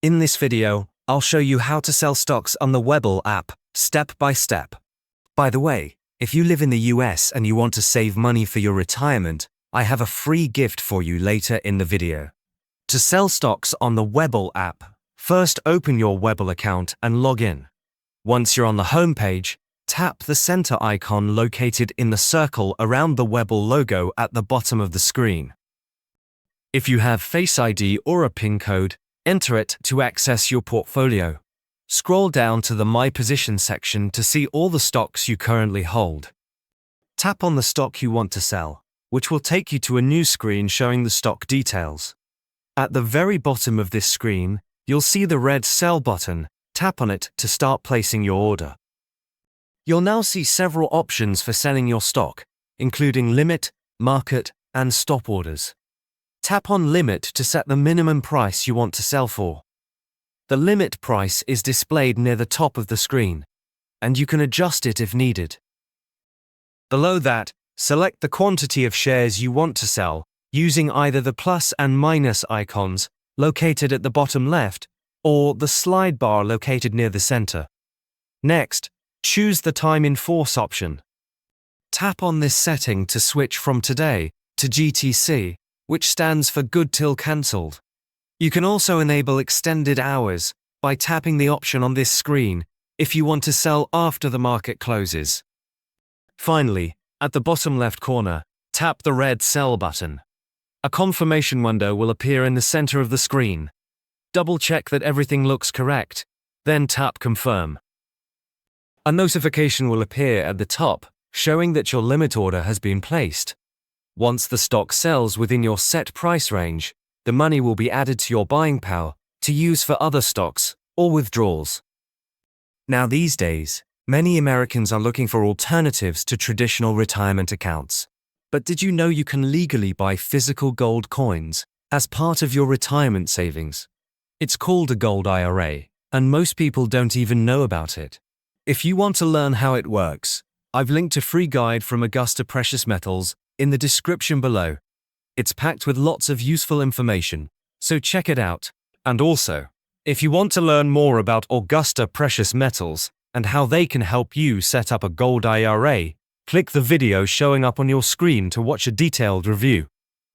In this video, I'll show you how to sell stocks on the Webull app, step by step. By the way, if you live in the US and you want to save money for your retirement, I have a free gift for you later in the video. To sell stocks on the Webull app, first open your Webull account and log in. Once you're on the home page, tap the center icon located in the circle around the Webull logo at the bottom of the screen. If you have Face ID or a PIN code, enter it to access your portfolio. Scroll down to the My Position section to see all the stocks you currently hold. Tap on the stock you want to sell, which will take you to a new screen showing the stock details. At the very bottom of this screen, you'll see the red Sell button. Tap on it to start placing your order. You'll now see several options for selling your stock, including limit, market, and stop orders. Tap on Limit to set the minimum price you want to sell for. The limit price is displayed near the top of the screen, and you can adjust it if needed. Below that, select the quantity of shares you want to sell using either the plus and minus icons located at the bottom left or the slide bar located near the center. Next, choose the Time in Force option. Tap on this setting to switch from today to GTC, which stands for Good Till Cancelled. You can also enable extended hours by tapping the option on this screen if you want to sell after the market closes. Finally, at the bottom left corner, tap the red Sell button. A confirmation window will appear in the center of the screen. Double-check that everything looks correct, then tap Confirm. A notification will appear at the top showing that your limit order has been placed. Once the stock sells within your set price range, the money will be added to your buying power to use for other stocks or withdrawals. Now these days, many Americans are looking for alternatives to traditional retirement accounts. But did you know you can legally buy physical gold coins as part of your retirement savings? It's called a gold IRA, and most people don't even know about it. If you want to learn how it works, I've linked a free guide from Augusta Precious Metals in the description below. It's packed with lots of useful information, so check it out. And also, if you want to learn more about Augusta Precious Metals and how they can help you set up a gold IRA, click the video showing up on your screen to watch a detailed review.